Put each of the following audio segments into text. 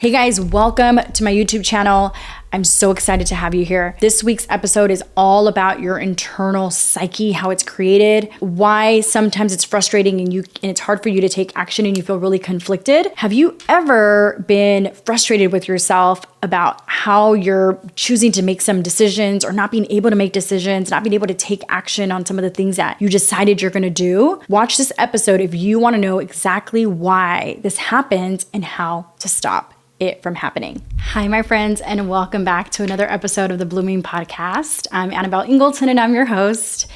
Hey guys, welcome to my YouTube channel. I'm so excited to have you here. This week's episode is all about your internal psyche, how it's created, why sometimes it's frustrating and it's hard for you to take action and you feel really conflicted. Have you ever been frustrated with yourself about how you're choosing to make some decisions or not being able to make decisions, not being able to take action on some of the things that you decided you're gonna do? Watch this episode if you wanna know exactly why this happens and how to stop it from happening. Hi, my friends, and welcome back to another episode of the Blooming Podcast. I'm Anabell Ingleton, and I'm your host.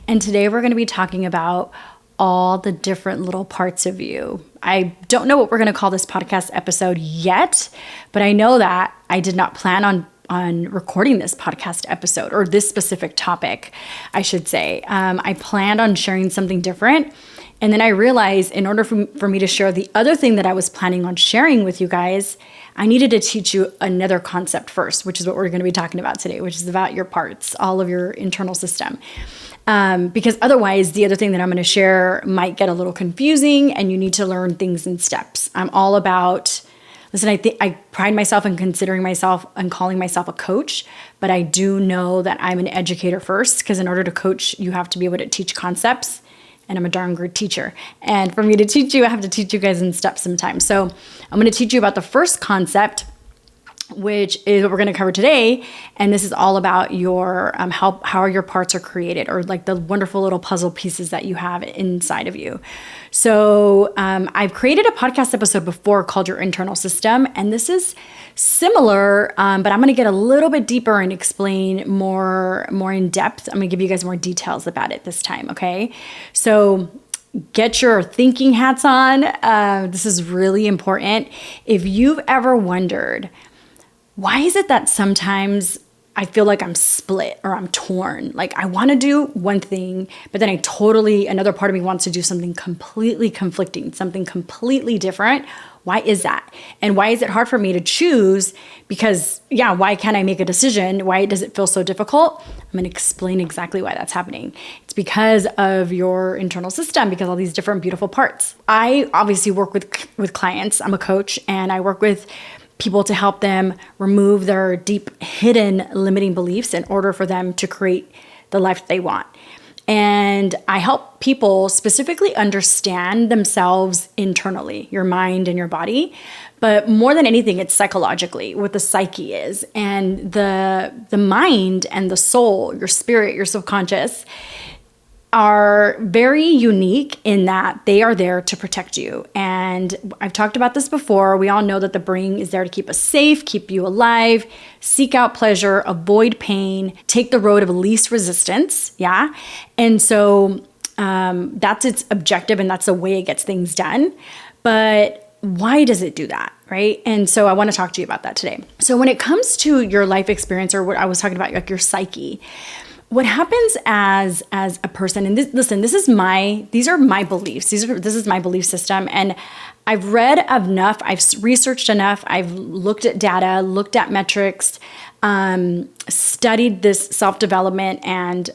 And today we're going to be talking about all the different little parts of you. I don't know what we're going to call this podcast episode yet, but I know that I did not plan on recording this podcast episode, or this specific topic, I should say. I planned on sharing something different. And then I realized in order for me to share the other thing that I was planning on sharing with you guys, I needed to teach you another concept first, which is what we're going to be talking about today, which is about your parts, all of your internal system. Because otherwise, the other thing that I'm going to share might get a little confusing and you need to learn things in steps. I'm all about, listen, I pride myself in considering myself and calling myself a coach, but I do know that I'm an educator first, because in order to coach, you have to be able to teach concepts. And I'm a darn good teacher. And for me to teach you, I have to teach you guys in steps sometimes. So I'm going to teach you about the first concept, which is what we're going to cover today. And this is all about your how your parts are created, or like the wonderful little puzzle pieces that you have inside of you. So I've created a podcast episode before called Your Internal System. And this is similar, but I'm going to get a little bit deeper and explain more in depth. I'm going to give you guys more details about it this time, okay? So get your thinking hats on. This is really important. If you've ever wondered, why is it that sometimes I feel like I'm split or I'm torn? Like I want to do one thing, but then another part of me wants to do something completely conflicting, something completely different. Why is that? And why is it hard for me to choose? Because why can't I make a decision? Why does it feel so difficult? I'm going to explain exactly why that's happening. It's because of your internal system, because all these different beautiful parts. I obviously work with clients. I'm a coach, and I work with people to help them remove their deep hidden limiting beliefs in order for them to create the life they want. And I help people specifically understand themselves internally, your mind and your body. But more than anything, it's psychologically what the psyche is. And the mind and the soul, your spirit, your subconscious, are very unique in that they are there to protect you. And I've talked about this before. We all know that the brain is there to keep us safe, keep you alive, seek out pleasure, avoid pain, take the road of least resistance. Yeah. And so that's its objective, and that's the way it gets things done. But why does it do that? Right? And so I want to talk to you about that today. So when it comes to your life experience, or what I was talking about, like your psyche, what happens as a person, and these are my beliefs. This is my belief system. And I've read enough, I've researched enough, I've looked at data, looked at metrics, studied this self-development and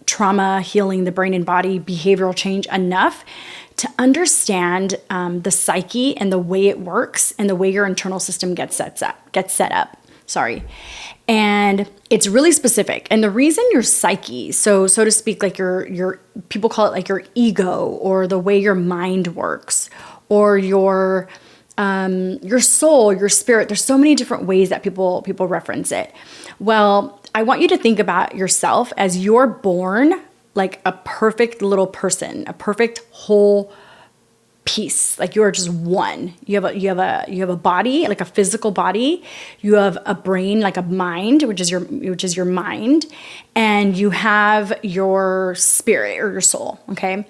trauma, healing the brain and body, behavioral change enough to understand the psyche and the way it works and the way your internal system gets set up. And it's really specific. And the reason your psyche, so to speak, like your people call it like your ego, or the way your mind works, or your soul, your spirit. There's so many different ways that people reference it. Well, I want you to think about yourself as you're born like a perfect little person, a perfect whole piece. Like you are just one. You have a body, like a physical body. You have a brain, like a mind, which is your mind, and you have your spirit or your soul. Okay,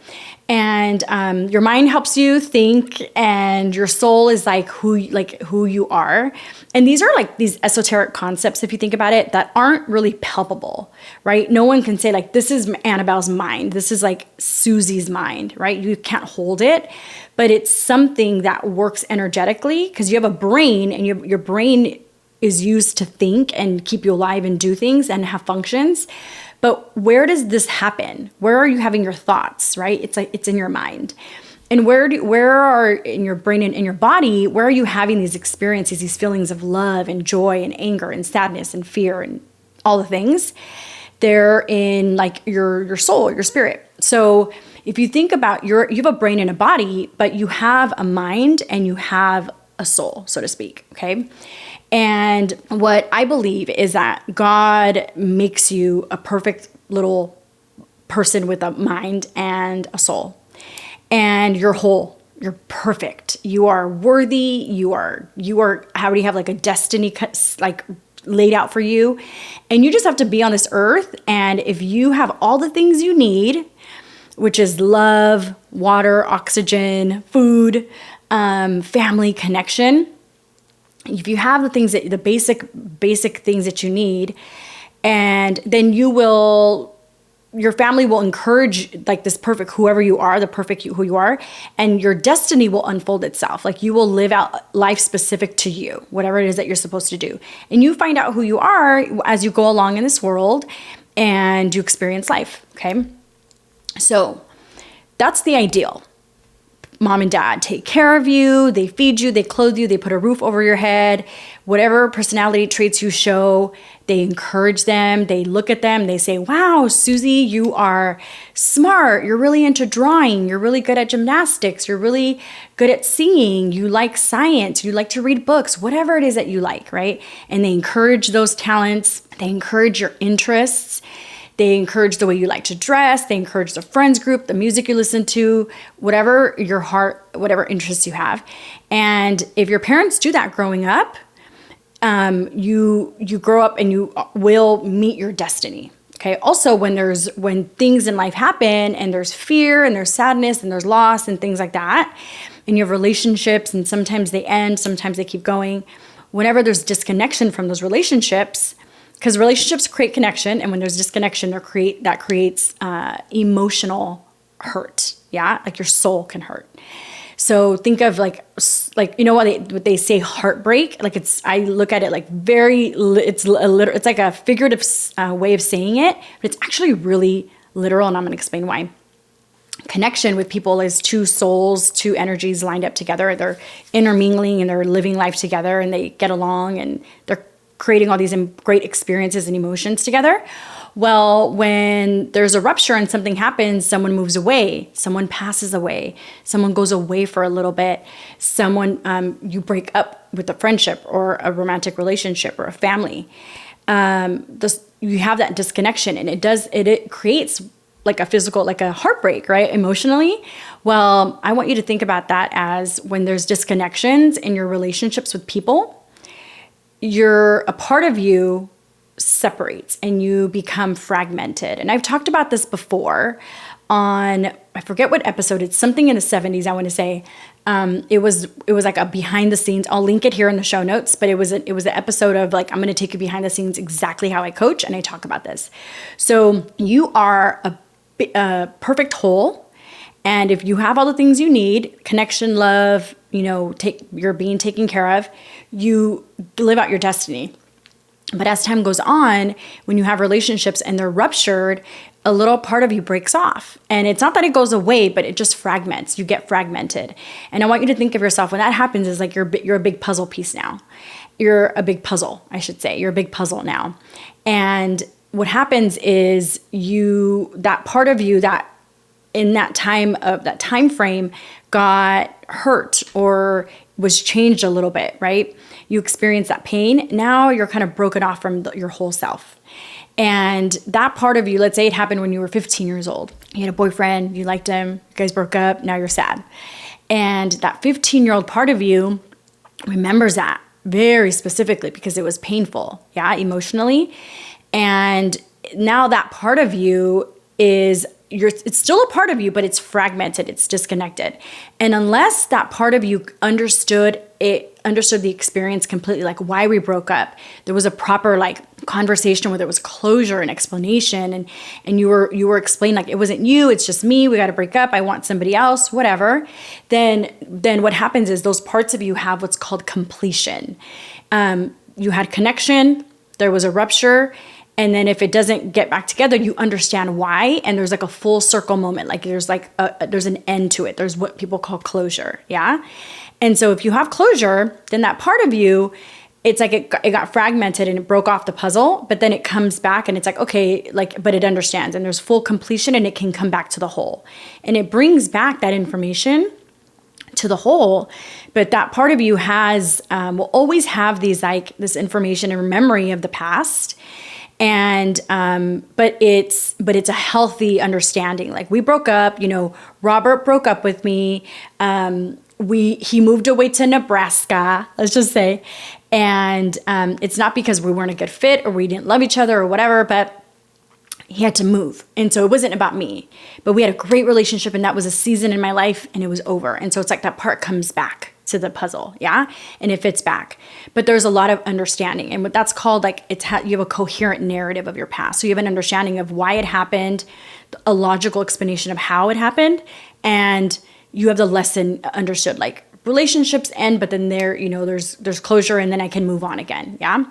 and your mind helps you think, and your soul is like who you are. And these are like these esoteric concepts, if you think about it, that aren't really palpable, right? No one can say like, this is Annabelle's mind. This is like Susie's mind, right? You can't hold it, but it's something that works energetically, because you have a brain, and your brain is used to think and keep you alive and do things and have functions. But where does this happen? Where are you having your thoughts, right? It's in your mind. And where are in your brain and in your body, where are you having these experiences, these feelings of love and joy and anger and sadness and fear and all the things? They're in like your soul, your spirit. So if you think about you have a brain and a body, but you have a mind and you have a soul, so to speak. Okay. And what I believe is that God makes you a perfect little person with a mind and a soul. And you're whole, you're perfect, you are worthy, you are already have like a destiny like laid out for you. And you just have to be on this earth. And if you have all the things you need, which is love, water, oxygen, food, family, connection, if you have the things the basic things that you need, and then your family will encourage like this perfect whoever you are, the perfect who you are, and your destiny will unfold itself. Like you will live out life specific to you, whatever it is that you're supposed to do. And you find out who you are as you go along in this world and you experience life, okay? So that's the ideal. Mom and dad take care of you, they feed you, they clothe you, they put a roof over your head. Whatever personality traits you show, they encourage them, they look at them, they say, wow, Susie, you are smart, you're really into drawing, you're really good at gymnastics, you're really good at singing, you like science, you like to read books, whatever it is that you like, right? And they encourage those talents, they encourage your interests. They encourage the way you like to dress. They encourage the friends group, the music you listen to, whatever your heart, whatever interests you have. And if your parents do that growing up, you grow up and you will meet your destiny. Okay. Also, when things in life happen and there's fear and there's sadness and there's loss and things like that, and you have relationships and sometimes they end, sometimes they keep going. Whenever there's disconnection from those relationships, because relationships create connection, and when there's disconnection, that creates emotional hurt. Yeah, like your soul can hurt. So think of like you know what they say heartbreak. Like I look at it like it's like a figurative way of saying it, but it's actually really literal, and I'm going to explain why. Connection with people is two souls, two energies lined up together. They're intermingling and they're living life together, and they get along, and they're creating all these great experiences and emotions together. Well, when there's a rupture and something happens, someone moves away, someone passes away, someone goes away for a little bit, you break up with a friendship or a romantic relationship or a family. You have that disconnection, and it creates like a physical, like a heartbreak, right? Emotionally. Well, I want you to think about that as when there's disconnections in your relationships with people, a part of you separates and you become fragmented. And I've talked about this before on, I forget what episode, it's something in the 70s, I want to say. It was like a behind the scenes, I'll link it here in the show notes, but it was an episode of like, I'm going to take you behind the scenes, exactly how I coach, and I talk about this. So you are a perfect whole. And if you have all the things you need, connection, love, you're being taken care of, you live out your destiny. But as time goes on, when you have relationships and they're ruptured, a little part of you breaks off. And it's not that it goes away, but it just fragments. You get fragmented. And I want you to think of yourself when that happens is like you're a big puzzle piece now. You're a big puzzle, I should say. You're a big puzzle now. And what happens is that part of you that in that time frame got hurt or was changed a little bit, right? You experience that pain. Now you're kind of broken off from your whole self. And that part of you, let's say it happened when you were 15 years old. You had a boyfriend, you liked him, you guys broke up, now you're sad. And that 15-year-old part of you remembers that very specifically because it was painful, emotionally. And now that part of you it's still a part of you, but it's fragmented, it's disconnected. And unless that part of you understood the experience completely, like why we broke up, there was a proper like conversation where there was closure and explanation, and you were explained like it wasn't you, it's just me, we got to break up, I want somebody else, whatever. Then what happens is those parts of you have what's called completion. You had connection, there was a rupture, And then if it doesn't get back together, you understand why. And there's like a full circle moment. Like there's like there's an end to it. There's what people call closure. Yeah. And so if you have closure, then that part of you, it's like it got fragmented and it broke off the puzzle, but then it comes back and it's like, okay, like, but it understands and there's full completion and it can come back to the whole. And it brings back that information to the whole, but that part of you has, will always have these like this information and memory of the past. And, but it's a healthy understanding. Like we broke up, Robert broke up with me. He moved away to Nebraska, let's just say. And, it's not because we weren't a good fit or we didn't love each other or whatever, but he had to move. And so it wasn't about me, but we had a great relationship and that was a season in my life and it was over. And so it's like that part comes back to the puzzle. Yeah. And it fits back, but there's a lot of understanding. And what that's called, like you have a coherent narrative of your past. So you have an understanding of why it happened, a logical explanation of how it happened. And you have the lesson understood, like relationships end, but then there's closure and then I can move on again. Yeah.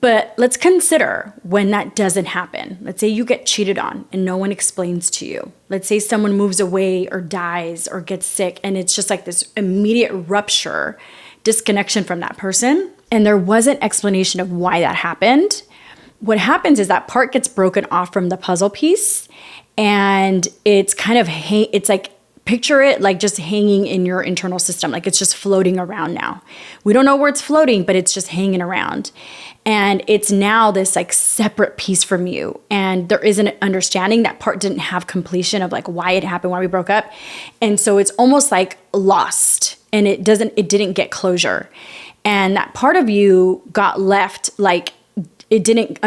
But let's consider when that doesn't happen. Let's say you get cheated on and no one explains to you. Let's say someone moves away or dies or gets sick and it's just like this immediate rupture, disconnection from that person. And there wasn't explanation of why that happened. What happens is that part gets broken off from the puzzle piece and it's kind of, it's like, picture it like just hanging in your internal system. Like it's just floating around now. We don't know where it's floating, but it's just hanging around. And it's now this like separate piece from you. And there is an understanding that part didn't have completion of like why it happened, why we broke up. And so it's almost like lost and it didn't get closure. And that part of you got left like it didn't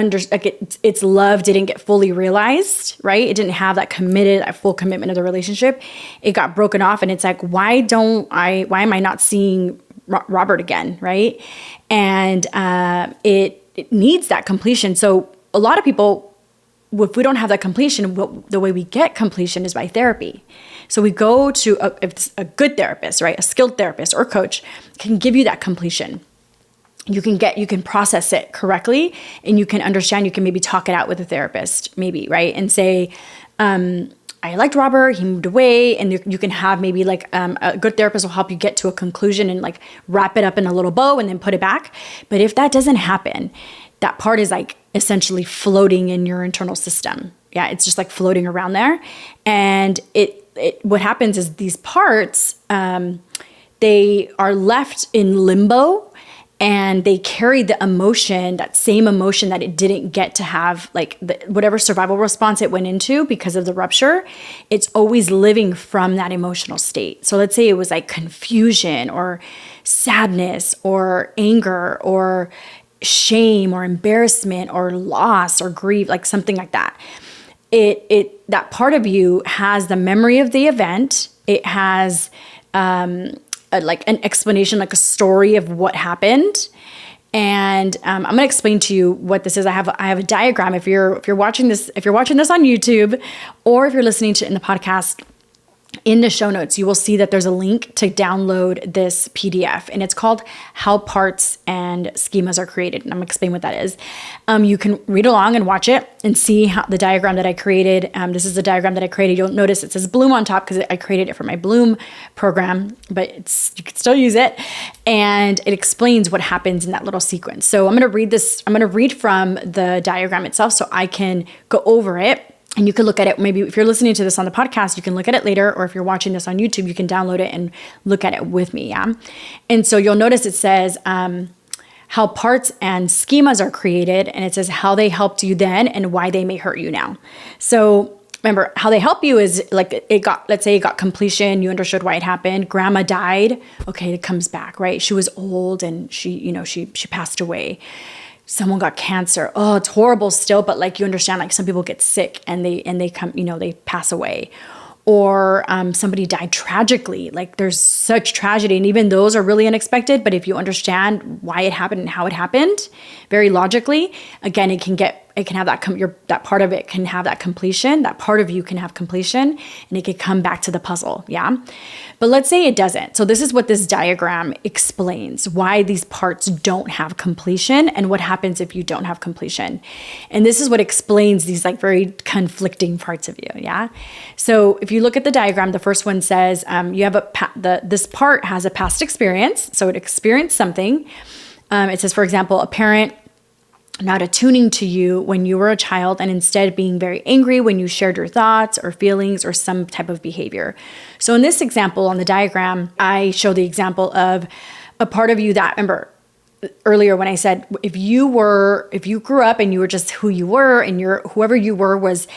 its love didn't get fully realized, right? It didn't have that full commitment of the relationship. It got broken off and it's like, why am I not seeing Robert again, right? And it needs that completion. So a lot of people, if we don't have that completion, the way we get completion is by therapy. So we go to a good therapist, right? A skilled therapist or coach can give you that completion. You can process it correctly and you can understand, you can maybe talk it out with a therapist, maybe, right? And say, I liked Robert, he moved away, and you can have maybe like a good therapist will help you get to a conclusion and like wrap it up in a little bow and then put it back. But if that doesn't happen, that part is like essentially floating in your internal system. Yeah, it's just like floating around there. And what happens is these parts, they are left in limbo. And they carry the emotion, that same emotion that it didn't get to have, like whatever survival response it went into because of the rupture, it's always living from that emotional state. So let's say it was like confusion or sadness or anger or shame or embarrassment or loss or grief, like something like that. That part of you has the memory of the event. It has, like an explanation, like a story of what happened. And I'm going to explain to you what this is. I have a diagram. If you're watching this on YouTube, or if you're listening to it in the podcast, in the show notes, you will see that there's a link to download this PDF, and it's called How Parts and Schemas Are Created. And I'm going to explain what that is. You can read along and watch it and see how the diagram that I created. This is the diagram that I created. You'll notice it says Bloom on top because I created it for my Bloom program, but you can still use it. And it explains what happens in that little sequence. So I'm going to read this. I'm going to read from the diagram itself so I can go over it. And you can look at it, maybe if you're listening to this on the podcast, you can look at it later, or if you're watching this on YouTube, you can download it and look at it with me, yeah? And so you'll notice it says how parts and schemas are created, and it says how they helped you then and why they may hurt you now. So remember, how they help you is like let's say it got completion, you understood why it happened, grandma died, okay, it comes back, right? She was old and she passed away. Someone got cancer. Oh, it's horrible still, but like you understand, like some people get sick and they come, they pass away. Or somebody died tragically. Like there's such tragedy, and even those are really unexpected. But if you understand why it happened and how it happened, very logically, again, it can get it can have that part of it can have that completion, that part of you can have completion, and it could come back to the puzzle. Yeah. But let's say it doesn't. So this is what this diagram explains, why these parts don't have completion and what happens if you don't have completion. And this is what explains these like very conflicting parts of you. Yeah. So if you look at the diagram, the first one says you have this part has a past experience. So it experienced something. It says, for example, a parent not attuning to you when you were a child and instead being very angry when you shared your thoughts or feelings or some type of behavior. So in this example on the diagram, I show the example of a part of you that, remember earlier when I said, if you grew up and you were just who you were and whoever you were was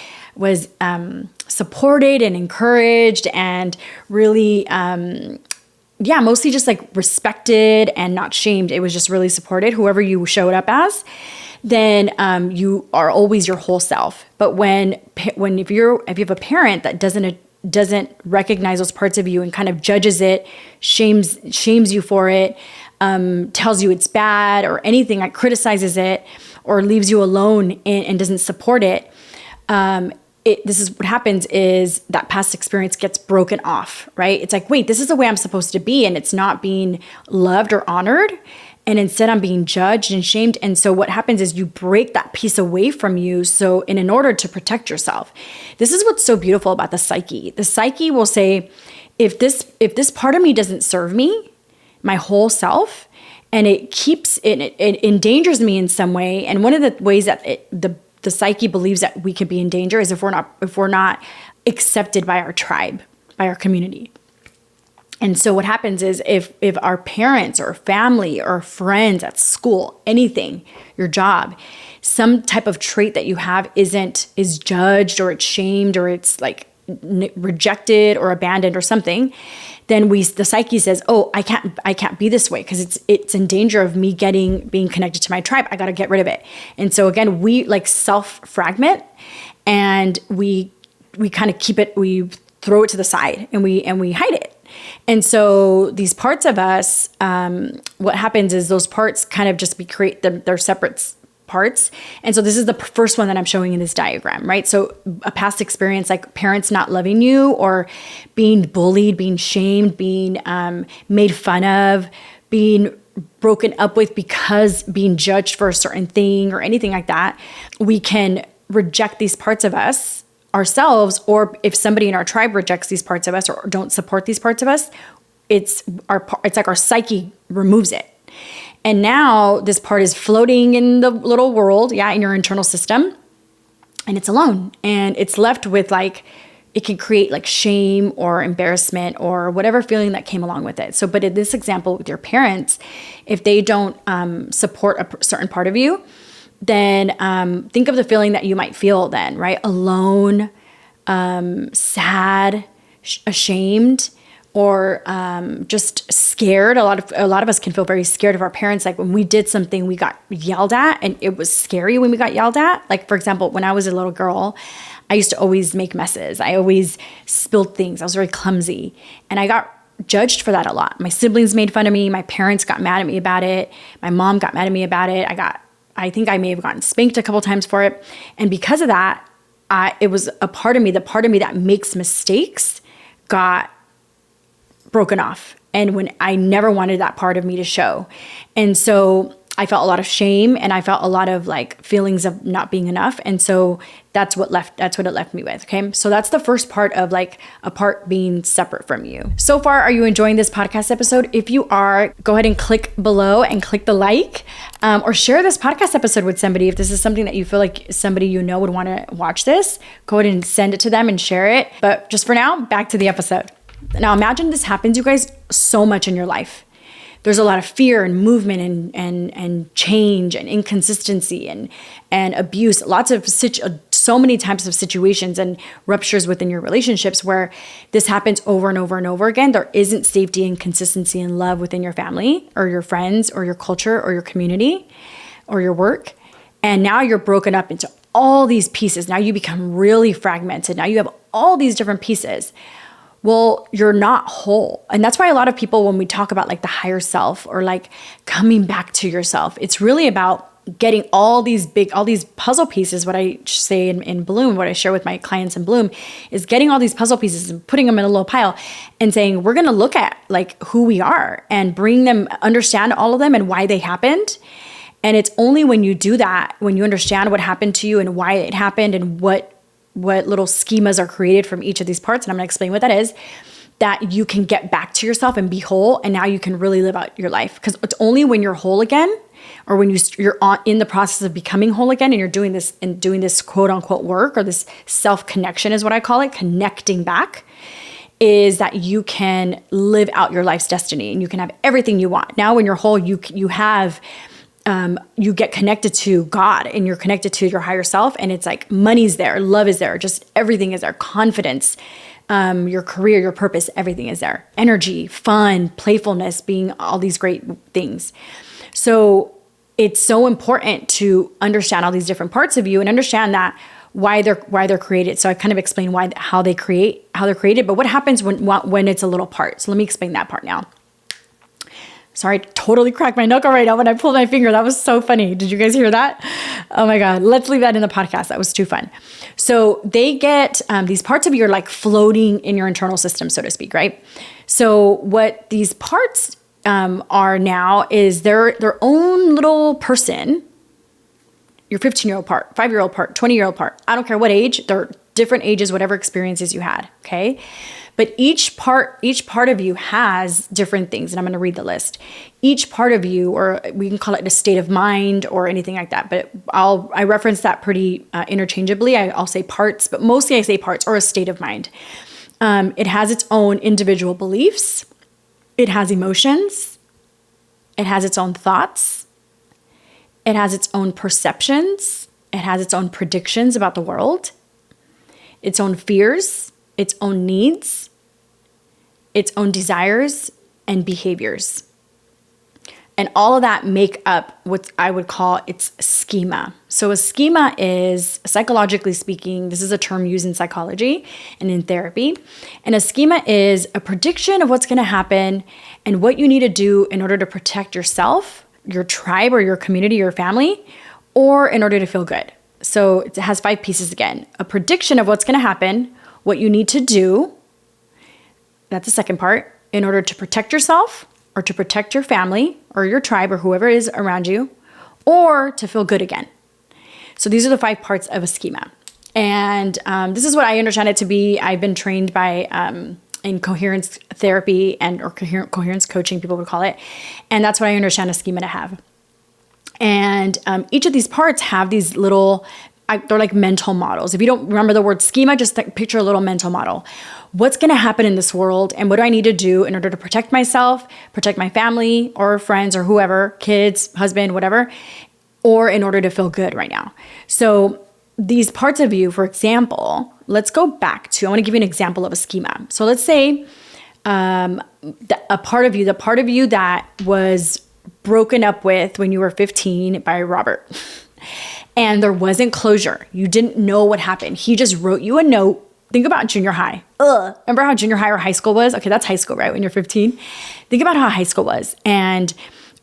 supported and encouraged and really, mostly just like respected and not shamed. It was just really supported, whoever you showed up as, then you are always your whole self. But if you have a parent that doesn't recognize those parts of you and kind of judges it, shames you for it, tells you it's bad or anything, like criticizes it or leaves you alone and doesn't support it, this is what happens is that past experience gets broken off, right? It's like, wait, this is the way I'm supposed to be, and it's not being loved or honored. And instead I'm being judged and shamed. And so what happens is you break that piece away from you. So in order to protect yourself, this is what's so beautiful about the psyche. The psyche will say, if this part of me doesn't serve me, my whole self, and it endangers me in some way. And one of the ways that the psyche believes that we could be in danger is if we're not accepted by our tribe, by our community. And so what happens is if our parents or family or friends at school, anything, your job, some type of trait that you have is judged or it's shamed or it's like rejected or abandoned or something, then the psyche says, oh, I can't be this way because it's in danger of me being connected to my tribe. I got to get rid of it. And so again, we like self-fragment and we kind of keep it, we throw it to the side and we hide it. And so these parts of us, what happens is those parts kind of just they're separate parts. And so this is the first one that I'm showing in this diagram, right? So a past experience like parents not loving you or being bullied, being shamed, being made fun of, being broken up with because being judged for a certain thing or anything like that, we can reject these parts of us ourselves, or if somebody in our tribe rejects these parts of us or don't support these parts of us, it's like our psyche removes it. And now this part is floating in the little world, in your internal system, and it's alone. And it's left with like, it can create like shame or embarrassment or whatever feeling that came along with it. So, but in this example with your parents, if they don't support a certain part of you, then think of the feeling that you might feel then, right? Alone, sad, ashamed, or just scared. A lot of us can feel very scared of our parents. Like when we did something, we got yelled at, and it was scary when we got yelled at. Like for example, when I was a little girl, I used to always make messes. I always spilled things. I was very clumsy, and I got judged for that a lot. My siblings made fun of me. My parents got mad at me about it. My mom got mad at me about it. I think I may have gotten spanked a couple times for it. And because of that, it was a part of me, the part of me that makes mistakes got broken off. And when I never wanted that part of me to show. And so I felt a lot of shame and I felt a lot of like feelings of not being enough. And so that's what it left me with. Okay. So that's the first part of like a part being separate from you. So far, are you enjoying this podcast episode? If you are, go ahead and click below and click the like, or share this podcast episode with somebody. If this is something that you feel like somebody you know would want to watch this, go ahead and send it to them and share it. But just for now, back to the episode. Now imagine this happens, you guys, so much in your life. There's a lot of fear and movement and change and inconsistency and abuse, so many types of situations and ruptures within your relationships where this happens over and over and over again. There isn't safety and consistency and love within your family or your friends or your culture or your community or your work. And now you're broken up into all these pieces. Now you become really fragmented. Now you have all these different pieces. Well, you're not whole. And that's why a lot of people, when we talk about like the higher self or like coming back to yourself, it's really about getting all these puzzle pieces. What I say in Bloom, what I share with my clients in Bloom, is getting all these puzzle pieces and putting them in a little pile and saying, we're going to look at like who we are and bring them, understand all of them and why they happened. And it's only when you do that, when you understand what happened to you and why it happened and what little schemas are created from each of these parts, and I'm going to explain what that is, that you can get back to yourself and be whole. And now you can really live out your life. Because it's only when you're whole again, or when you're in the process of becoming whole again, and you're doing this quote unquote work, or this self-connection is what I call it, connecting back, is that you can live out your life's destiny and you can have everything you want. Now, when you're whole, you get connected to God and you're connected to your higher self, and it's like money's there, love is there, just everything is there, confidence, your career, your purpose, everything is there. Energy, fun, playfulness, being all these great things. So it's so important to understand all these different parts of you and understand that why they're created. So I kind of explain how they're created, but what happens when it's a little part. So let me explain that part now. Sorry, I totally cracked my knuckle right now when I pulled my finger. That was so funny. Did you guys hear that? Oh my God. Let's leave that in the podcast. That was too fun. So they get these parts of you are like floating in your internal system, so to speak, right? So what these parts are now is their own little person. Your 15-year-old part, 5-year-old part, 20-year-old part. I don't care what age. They're different ages, whatever experiences you had, okay? But each part of you has different things, and I'm going to read the list. Each part of you, or we can call it a state of mind or anything like that, but I reference that pretty interchangeably. I'll say parts, but mostly I say parts or a state of mind. It has its own individual beliefs. It has emotions. It has its own thoughts. It has its own perceptions. It has its own predictions about the world, its own fears, its own needs, its own desires and behaviors. And all of that make up what I would call its schema. So a schema is, psychologically speaking, this is a term used in psychology and in therapy. And a schema is a prediction of what's going to happen and what you need to do in order to protect yourself, your tribe or your community, your family, or in order to feel good. So it has 5 pieces again. A prediction of what's going to happen, what you need to do. That's the second part. In order to protect yourself or to protect your family or your tribe or whoever is around you, or to feel good again. So these are the 5 parts of a schema. And this is what I understand it to be. I've been trained by in coherence therapy or coherence coaching, people would call it. And that's what I understand a schema to have. And each of these parts have these little, they're like mental models. If you don't remember the word schema, just picture a little mental model. What's going to happen in this world and what do I need to do in order to protect myself, protect my family or friends or whoever, kids, husband, whatever, or in order to feel good right now. So these parts of you, for example, let's go back to, I want to give you an example of a schema. So let's say a part of you, the part of you that was broken up with when you were 15 by Robert. And there wasn't closure. You didn't know what happened. He just wrote you a note. Think about junior high. Remember how junior high or high school was? Okay, that's high school, right? When you're 15. Think about how high school was. And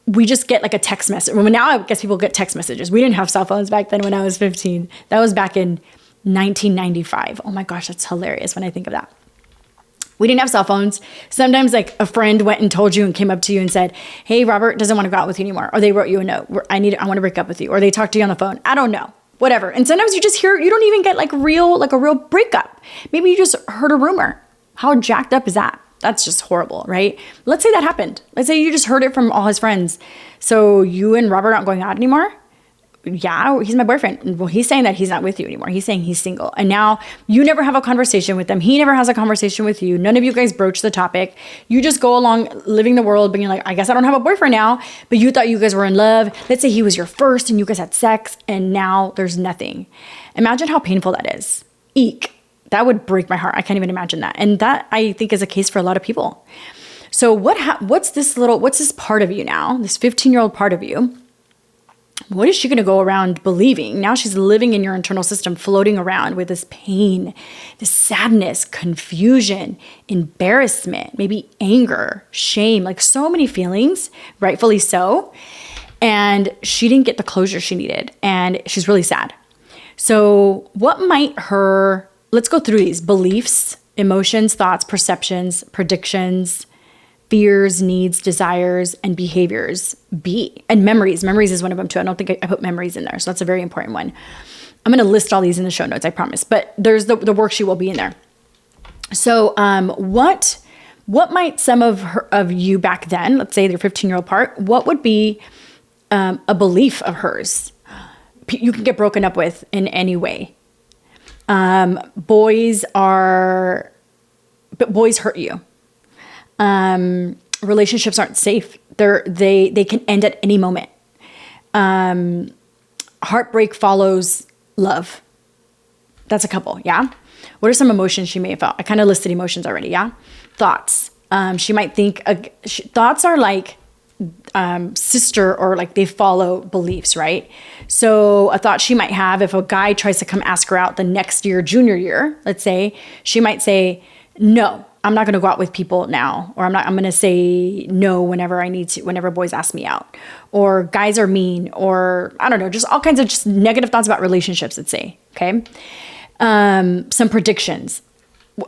we just get like a text message. Well, now I guess people get text messages. We didn't have cell phones back then when I was 15. That was back in 1995. Oh my gosh, that's hilarious when I think of that. We didn't have cell phones. Sometimes like a friend went and told you and came up to you and said, hey, Robert doesn't want to go out with you anymore. Or they wrote you a note. I want to break up with you. Or they talked to you on the phone. I don't know. Whatever. And sometimes you just hear, you don't even get like a real breakup. Maybe you just heard a rumor. How jacked up is that? That's just horrible, right? Let's say that happened. Let's say you just heard it from all his friends. So you and Robert aren't going out anymore? Yeah, he's my boyfriend. Well, he's saying that he's not with you anymore. He's saying he's single. And now you never have a conversation with them. He never has a conversation with you. None of you guys broach the topic. You just go along living the world being like, I guess I don't have a boyfriend now, but you thought you guys were in love. Let's say he was your first and you guys had sex and now there's nothing. Imagine how painful that is. Eek. That would break my heart. I can't even imagine that. And that I think is a case for a lot of people. So what's this part of you now, this 15-year-old part of you? What is she going to go around believing? Now she's living in your internal system, floating around with this pain, this sadness, confusion, embarrassment, maybe anger, shame, like so many feelings, rightfully so. And she didn't get the closure she needed. And she's really sad. So what might let's go through these: beliefs, emotions, thoughts, perceptions, predictions, fears, needs, desires, and behaviors be. And memories. Memories is one of them too. I don't think I put memories in there. So that's a very important one. I'm going to list all these in the show notes, I promise. But there's the worksheet will be in there. So what might some of you back then, let's say they're 15-year-old part, what would be a belief of hers you can get broken up with in any way? Boys hurt you. Relationships aren't safe. They can end at any moment. Heartbreak follows love. That's a couple. Yeah. What are some emotions she may have felt? I kind of listed emotions already. Yeah. Thoughts. She might think thoughts are like sister, or like they follow beliefs, right? So a thought she might have, if a guy tries to come ask her out the next year, junior year, let's say, she might say, no, I'm not going to go out with people now. Or I'm going to say no whenever I need to, whenever boys ask me out, or guys are mean, or I don't know, just all kinds of just negative thoughts about relationships, let's say. Okay. Some predictions.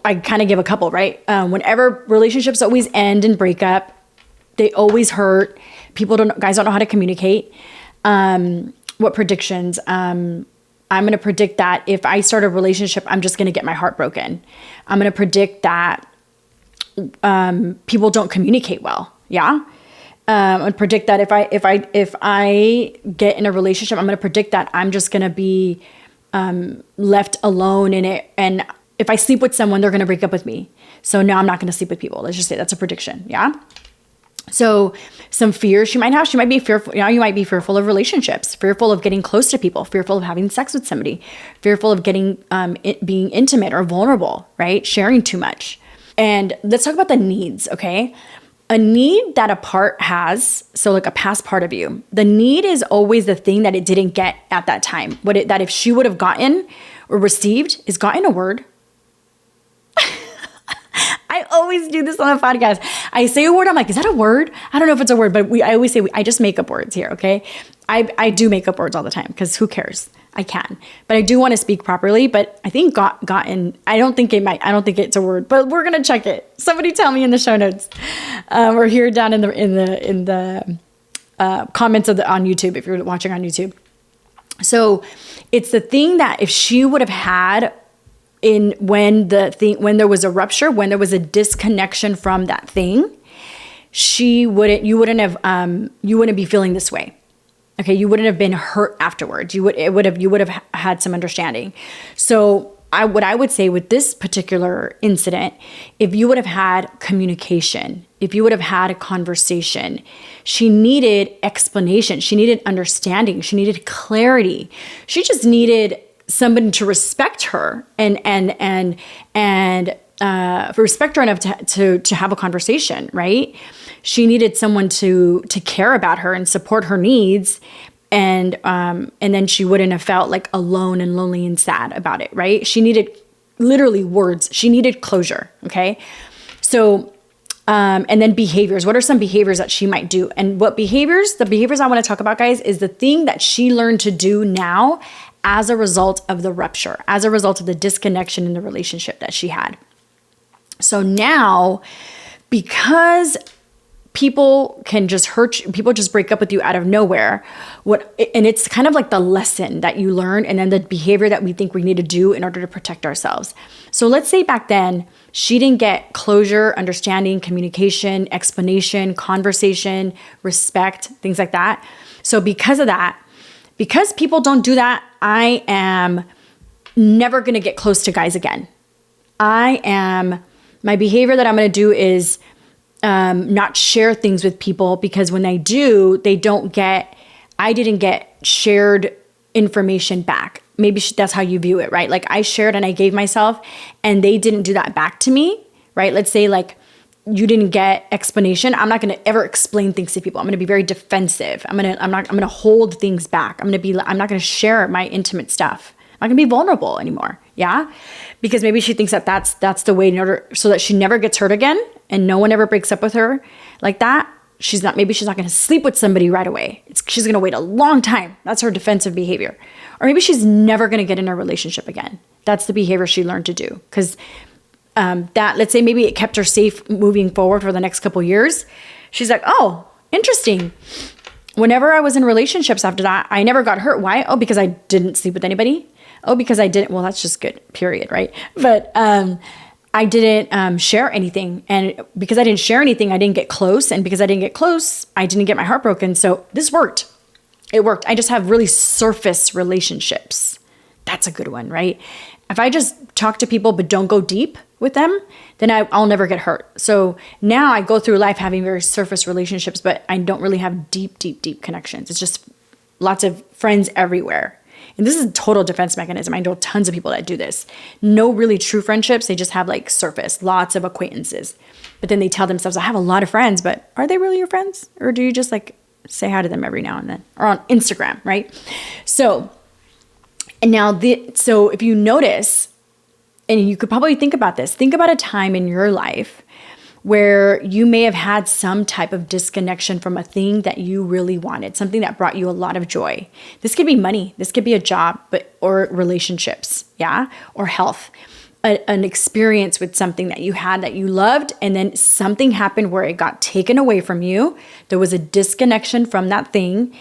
I kind of give a couple, right? Whenever relationships always end in breakup, they always hurt. Guys don't know how to communicate. What predictions? I'm going to predict that if I start a relationship, I'm just going to get my heart broken. I'm going to predict that people don't communicate well. Yeah. And predict that if I get in a relationship, I'm going to predict that I'm just going to be left alone in it. And if I sleep with someone, they're going to break up with me. So now I'm not going to sleep with people. Let's just say that's a prediction. Yeah. So some fears she might have. She might be fearful. You might be fearful of relationships, fearful of getting close to people, fearful of having sex with somebody, fearful of being intimate or vulnerable, right? Sharing too much. And let's talk about the needs. Okay. A need that a part has, so like a past part of you, the need is always the thing that it didn't get at that time. That if she would have gotten or received, is gotten a word? I always do this on a podcast. I say a word, I'm like, is that a word? I don't know if it's a word, but I always say, I just make up words here, okay? I do make up words all the time because who cares? I can. But I do want to speak properly, but I think gotten, I don't think it's a word, but we're going to check it. Somebody tell me in the show notes, or here down in the comments on YouTube, if you're watching on YouTube. So it's the thing that if she would have had when there was a rupture, when there was a disconnection from that thing, you wouldn't be feeling this way. Okay. You wouldn't have been hurt afterwards. You would have had some understanding. So what I would say with this particular incident, if you would have had communication, if you would have had a conversation, she needed explanation. She needed understanding. She needed clarity. She just needed somebody to respect her and respect her enough to have a conversation, right? She needed someone to care about her and support her needs, and then she wouldn't have felt like alone and lonely and sad about it, right? She needed literally words. She needed closure. Okay, so and then behaviors. What are some behaviors that she might do? And the behaviors I want to talk about, guys, is the thing that she learned to do now as a result of the rupture, as a result of the disconnection in the relationship that she had. So now, because people can just hurt you, people just break up with you out of nowhere, and it's kind of like the lesson that you learn and then the behavior that we think we need to do in order to protect ourselves. So let's say back then, she didn't get closure, understanding, communication, explanation, conversation, respect, things like that. So because of that, because people don't do that, I am never going to get close to guys again. My behavior that I'm going to do is not share things with people, because when they do, I didn't get shared information back. Maybe that's how you view it, right? Like I shared and I gave myself and they didn't do that back to me, right? Let's say like you didn't get explanation. I'm not going to ever explain things to people. I'm going to be very defensive. I'm going to hold things back. I'm not going to share my intimate stuff. I'm not going to be vulnerable anymore. Yeah. Because maybe she thinks that that's the way so that she never gets hurt again and no one ever breaks up with her like that. maybe she's not going to sleep with somebody right away. She's going to wait a long time. That's her defensive behavior. Or maybe she's never going to get in a relationship again. That's the behavior she learned to do. Because let's say maybe it kept her safe moving forward for the next couple years. She's like, oh, interesting. Whenever I was in relationships after that, I never got hurt. Why? Oh, because I didn't sleep with anybody. Oh, because I didn't. Well, that's just good, period, right? But I didn't share anything. And because I didn't share anything, I didn't get close. And because I didn't get close, I didn't get my heart broken. So this worked. It worked. I just have really surface relationships. That's a good one, right? If I just talk to people but don't go deep with them, then I'll never get hurt. So now I go through life having very surface relationships, but I don't really have deep, deep, deep connections. It's just lots of friends everywhere. And this is a total defense mechanism. I know tons of people that do this. No really true friendships. They just have like surface, lots of acquaintances. But then they tell themselves, I have a lot of friends, but are they really your friends? Or do you just like say hi to them every now and then? Or on Instagram, right? So if you notice, and you could probably think about this, think about a time in your life where you may have had some type of disconnection from a thing that you really wanted, something that brought you a lot of joy. This could be money, this could be a job, or relationships, yeah, or health. An experience with something that you had that you loved, and then something happened where it got taken away from you. There was a disconnection from that thing.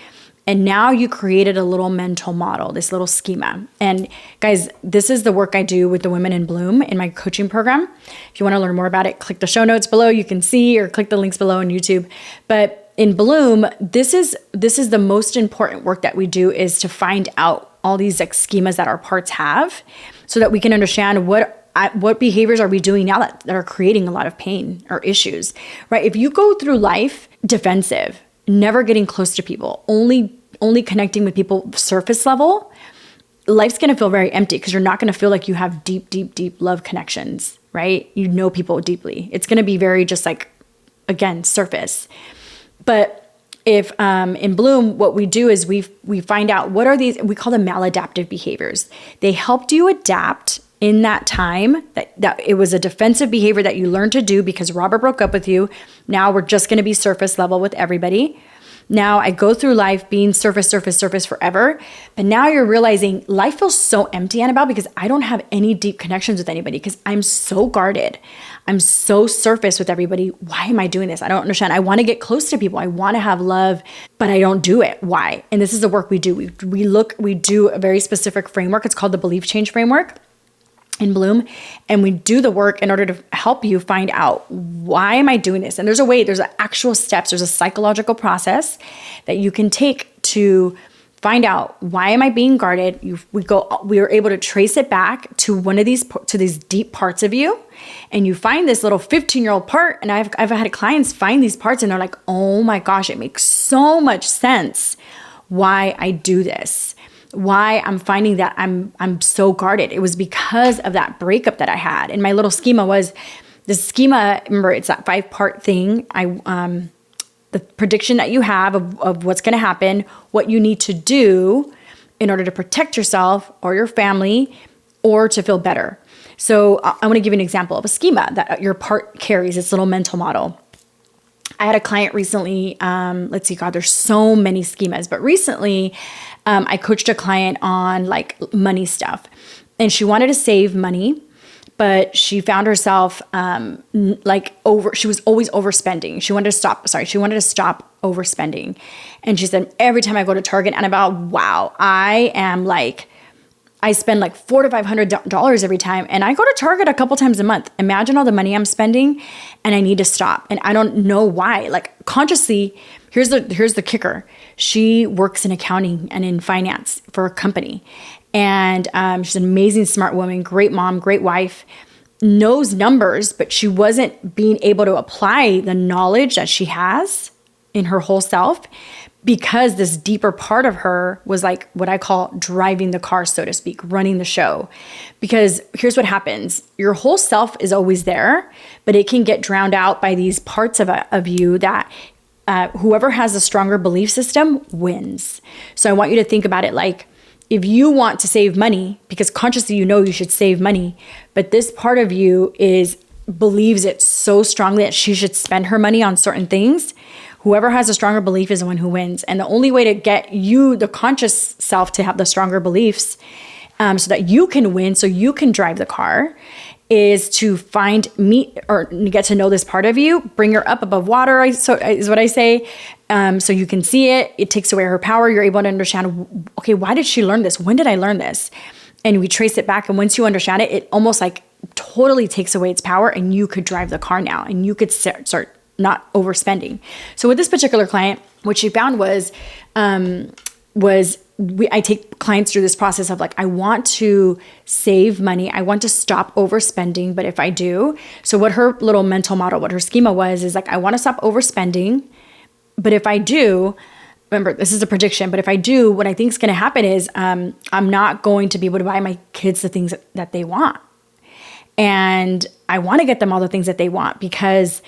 And now you created a little mental model, this little schema. And guys, this is the work I do with the Women in Bloom in my coaching program. If you want to learn more about it, click the show notes below. You can see, or click the links below on YouTube. But in Bloom, this is the most important work that we do, is to find out all these like schemas that our parts have, so that we can understand what behaviors are we doing now that are creating a lot of pain or issues, right? If you go through life defensive, never getting close to people, only connecting with people surface level, life's going to feel very empty, because you're not going to feel like you have deep, deep, deep love connections, right? You know people deeply. It's going to be very just like, again, surface. But if in Bloom, what we do is we find out what are these, we call them maladaptive behaviors. They helped you adapt in that time that it was a defensive behavior that you learned to do because Robert broke up with you. Now we're just going to be surface level with everybody. Now I go through life being surface forever. But now you're realizing life feels so empty, Anabell, because I don't have any deep connections with anybody, because I'm so guarded. I'm so surface with everybody. Why am I doing this? I don't understand. I want to get close to people. I want to have love, but I don't do it. Why? And this is the work we do. We do a very specific framework. It's called the Belief Change Framework in Bloom. And we do the work in order to help you find out, why am I doing this? And there's actual steps. There's a psychological process that you can take to find out, why am I being guarded? We are able to trace it back to these deep parts of you. And you find this little 15-year-old part. And I've had clients find these parts and they're like, oh my gosh, it makes so much sense why I do this. Why I'm finding that I'm so guarded. It was because of that breakup that I had. And my little schema was, this schema, remember, it's that 5-part thing. The prediction that you have of what's going to happen, what you need to do in order to protect yourself or your family or to feel better. So I want to give you an example of a schema that your part carries, this little mental model. I had a client recently, let's see, God, there's so many schemas, but recently I coached a client on like money stuff, and she wanted to save money, but she found herself she was always overspending. She wanted to stop overspending. And she said, every time I go to Target, Anabell, wow, I spend like $400 to $500 every time. And I go to Target a couple times a month. Imagine all the money I'm spending, and I need to stop. And I don't know why. Like consciously, here's the kicker. She works in accounting and in finance for a company. And she's an amazing, smart woman, great mom, great wife, knows numbers, but she wasn't being able to apply the knowledge that she has in her whole self, because this deeper part of her was like what I call driving the car, so to speak, running the show. Because here's what happens. Your whole self is always there, but it can get drowned out by these parts of you that whoever has a stronger belief system wins. So I want you to think about it like, if you want to save money, because consciously you know you should save money, but this part of you believes it so strongly that she should spend her money on certain things, Whoever has a stronger belief is the one who wins. And the only way to get you, the conscious self, to have the stronger beliefs so that you can win, so you can drive the car, is to meet or get to know this part of you, bring her up above water, is what I say, so you can see it. It takes away her power. You're able to understand, okay, why did she learn this? When did I learn this? And we trace it back. And once you understand it, it almost like totally takes away its power, and you could drive the car now, and you could start not overspending. So with this particular client, what she found was I take clients through this process of like, I want to save money. I want to stop overspending. But if I do, so what her little mental model, what her schema was, is like, I want to stop overspending. But if I do, remember, this is a prediction, but if I do, what I think is going to happen is I'm not going to be able to buy my kids the things that they want. And I want to get them all the things that they want, because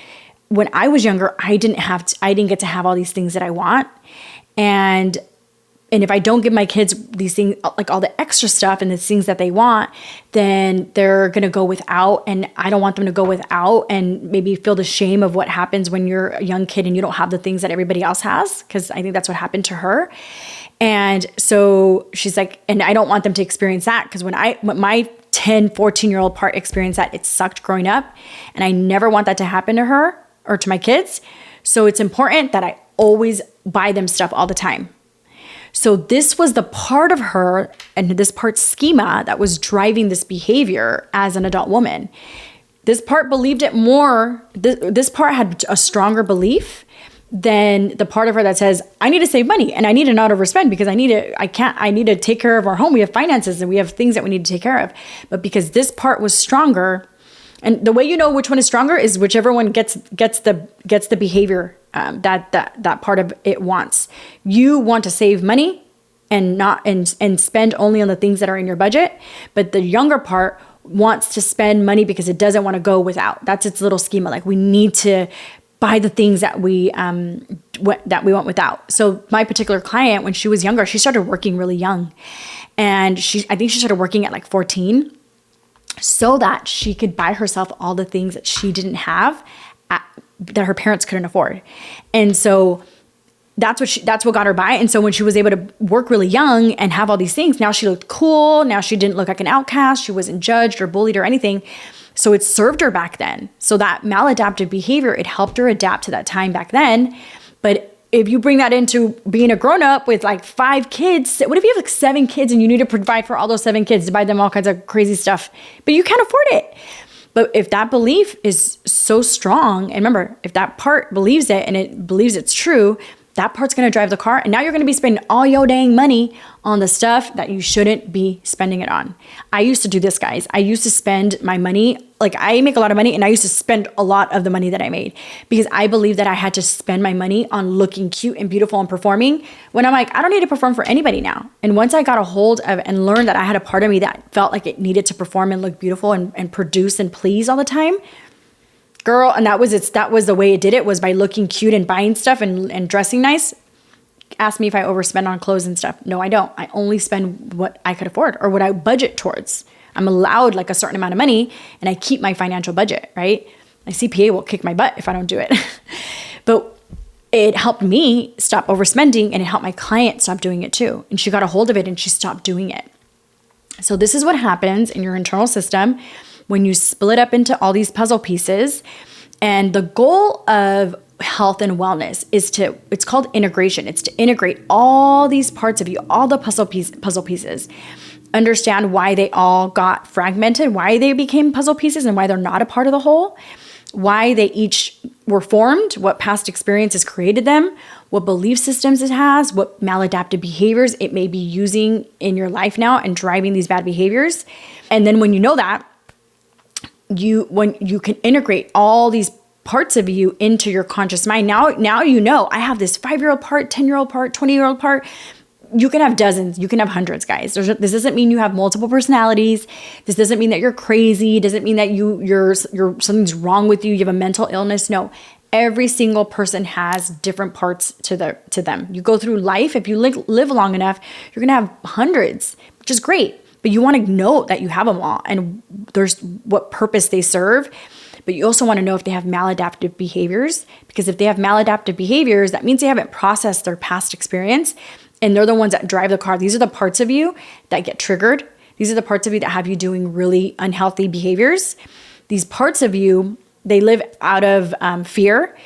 when I was younger, I didn't get to have all these things that I want. And if I don't give my kids these things, like all the extra stuff and the things that they want, then they're going to go without. And I don't want them to go without and maybe feel the shame of what happens when you're a young kid and you don't have the things that everybody else has, because I think that's what happened to her. And so she's like, and I don't want them to experience that, because when my 10, 14-year-old part experienced that, it sucked growing up. And I never want that to happen to her or to my kids. So it's important that I always buy them stuff all the time. So this was the part of her and this part's schema that was driving this behavior as an adult woman. This part believed it more. This part had a stronger belief than the part of her that says, I need to save money and I need to not overspend because I need to take care of our home. We have finances and we have things that we need to take care of. But because this part was stronger, and the way you know which one is stronger is whichever one gets the behavior that part of it wants. You want to save money and spend only on the things that are in your budget, but the younger part wants to spend money because it doesn't want to go without. That's its little schema. Like, we need to buy the things that we want without. So my particular client, when she was younger, she started working really young, and I think she started working at like 14. So that she could buy herself all the things that she didn't have, that her parents couldn't afford. And so that's what got her by. And so when she was able to work really young and have all these things, now she looked cool. Now she didn't look like an outcast. She wasn't judged or bullied or anything. So it served her back then. So that maladaptive behavior, it helped her adapt to that time back then. But if you bring that into being a grown-up with like 5 kids, what if you have like 7 kids and you need to provide for all those 7 kids, to buy them all kinds of crazy stuff, but you can't afford it? But if that belief is so strong, and remember, if that part believes it and it believes it's true, that part's going to drive the car. And now you're going to be spending all your dang money on the stuff that you shouldn't be spending it on. I used to do this, guys. I used to spend my money, like I make a lot of money, and I used to spend a lot of the money that I made because I believed that I had to spend my money on looking cute and beautiful and performing, when I'm like, I don't need to perform for anybody now. And once I got a hold of and learned that I had a part of me that felt like it needed to perform and look beautiful and produce and please all the time, girl, and that was the way it did it, was by looking cute and buying stuff and dressing nice. Ask me if I overspend on clothes and stuff. No, I don't. I only spend what I could afford or what I budget towards. I'm allowed like a certain amount of money, and I keep my financial budget, right? My CPA will kick my butt if I don't do it. But it helped me stop overspending, and it helped my client stop doing it too. And she got a hold of it and she stopped doing it. So this is what happens in your internal system when you split up into all these puzzle pieces. And the goal of health and wellness it's called integration. It's to integrate all these parts of you, all the puzzle pieces. Understand why they all got fragmented, why they became puzzle pieces, and why they're not a part of the whole, why they each were formed, what past experiences created them, what belief systems it has, what maladaptive behaviors it may be using in your life now and driving these bad behaviors. And then when you know that, when you can integrate all these parts of you into your conscious mind. Now you know, I have this 5-year-old part, 10-year-old part, 20-year-old part. You can have dozens, you can have hundreds, guys. This doesn't mean you have multiple personalities. This doesn't mean that you're crazy. It doesn't mean that you're something's wrong with you. You have a mental illness. No, every single person has different parts to them. You go through life. If you live long enough, you're gonna have hundreds, which is great. But you want to know that you have them all and there's what purpose they serve. but you also want to know if they have maladaptive behaviors, because if they have maladaptive behaviors, that means they haven't processed their past experience and they're the ones that drive the car. These are the parts of you that get triggered. These are the parts of you that have you doing really unhealthy behaviors. These parts of you, they live out of fear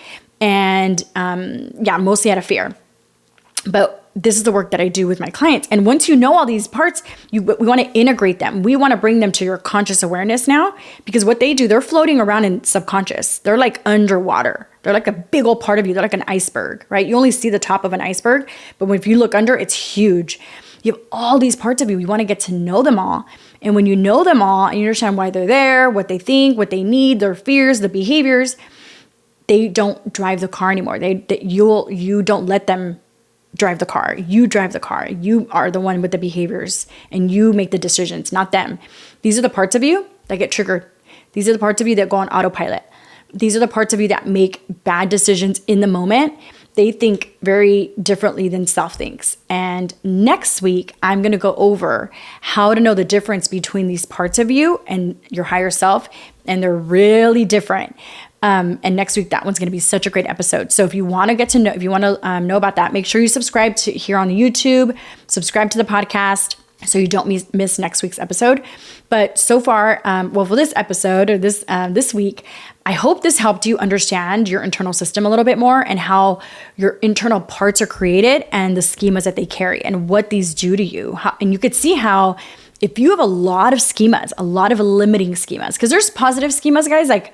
and mostly out of fear. But this is the work that I do with my clients. And once you know all these parts, we want to integrate them. We want to bring them to your conscious awareness now, because what they do, they're floating around in subconscious. They're like underwater. They're like a big old part of you. They're like an iceberg, right? You only see the top of an iceberg, but if you look under, it's huge. You have all these parts of you. We want to get to know them all. And when you know them all and you understand why they're there, what they think, what they need, their fears, the behaviors, they don't drive the car anymore. You don't let them drive the car. You drive the car. You are the one with the behaviors and you make the decisions, not them. These are the parts of you that get triggered. These are the parts of you that go on autopilot. These are the parts of you that make bad decisions in the moment. They think very differently than self thinks. And next week, I'm going to go over how to know the difference between these parts of you and your higher self. And they're really different. And next week, that one's going to be such a great episode. So if you want to get to know, if you want to know about that, make sure you subscribe to here on the YouTube, subscribe to the podcast so you don't miss next week's episode. But so far, for this episode or this week, I hope this helped you understand your internal system a little bit more and how your internal parts are created and the schemas that they carry and what these do to you. And you could see how if you have a lot of schemas, a lot of limiting schemas, because there's positive schemas, guys, like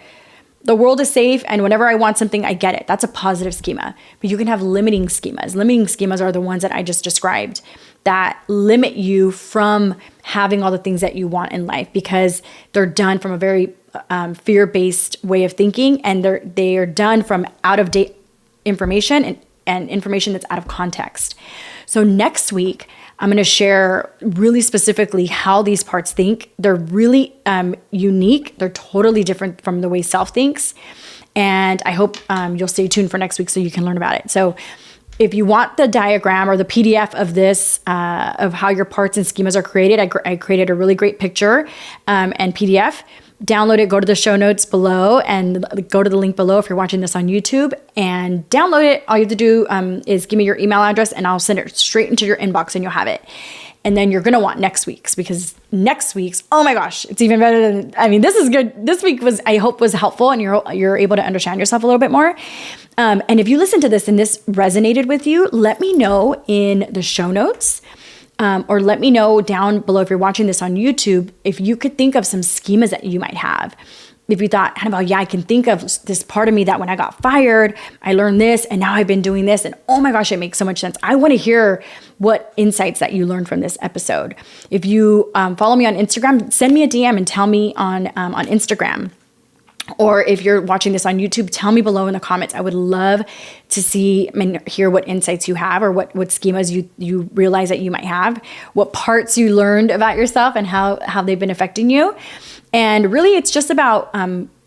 the world is safe and whenever I want something, I get it. That's a positive schema. But you can have limiting schemas. Limiting schemas are the ones that I just described that limit you from having all the things that you want in life because they're done from a very fear-based way of thinking, and they are done from out-of-date information and information that's out of context. So next week, I'm going to share really specifically how these parts think. They're really unique. They're totally different from the way self thinks. And I hope you'll stay tuned for next week so you can learn about it. So if you want the diagram or the PDF of this, of how your parts and schemas are created, I created a really great picture and PDF. Download it, go to the show notes below and go to the link below if you're watching this on YouTube and download it. All you have to do is give me your email address and I'll send it straight into your inbox and you'll have it. And then you're going to want next week's, because next week's, oh my gosh, it's even better than, this is good. This week I hope was helpful and you're able to understand yourself a little bit more. And if you listen to this and this resonated with you, let me know in the show notes. Or let me know down below if you're watching this on YouTube, if you could think of some schemas that you might have. If you thought, Anabell, yeah, I can think of this part of me that when I got fired, I learned this and now I've been doing this. And oh my gosh, it makes so much sense. I want to hear what insights that you learned from this episode. If you follow me on Instagram, send me a DM and tell me on Instagram. Or if you're watching this on YouTube, tell me below in the comments. I would love to see and hear what insights you have or what schemas you realize that you might have, what parts you learned about yourself and how they've been affecting you. And really, it's just about,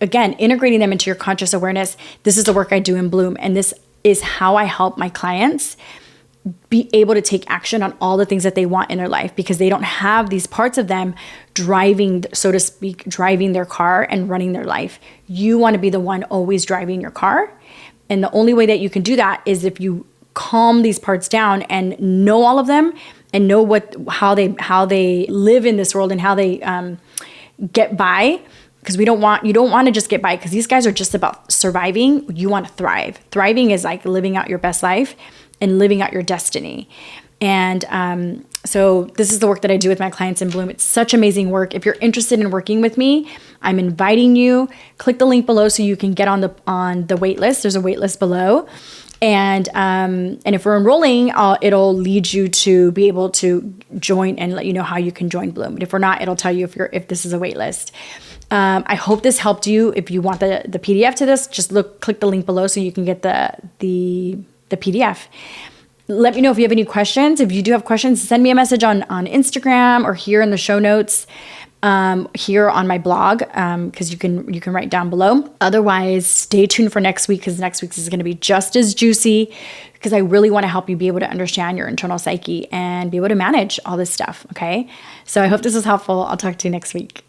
again, integrating them into your conscious awareness. This is the work I do in Bloom. And this is how I help my clients be able to take action on all the things that they want in their life because they don't have these parts of them driving, so to speak, driving their car and running their life. You want to be the one always driving your car. And the only way that you can do that is if you calm these parts down and know all of them and know how they live in this world and how they get by. Because you don't want to just get by because these guys are just about surviving. You want to thrive. Thriving is like living out your best life and living out your destiny. And so this is the work that I do with my clients in Bloom. It's such amazing work. If you're interested in working with me, I'm inviting you. Click the link below so you can get on the wait list. There's a wait list below. And if we're enrolling, it'll lead you to be able to join and let you know how you can join Bloom. But if we're not, it'll tell you if this is a wait list. I hope this helped you. If you want the PDF to this, just click the link below so you can get the PDF. Let me know if you have any questions. If you do have questions, send me a message on Instagram or here in the show notes, here on my blog, because you can write down below. Otherwise, stay tuned for next week because next week's is going to be just as juicy because I really want to help you be able to understand your internal psyche and be able to manage all this stuff. Okay. So I hope this was helpful. I'll talk to you next week.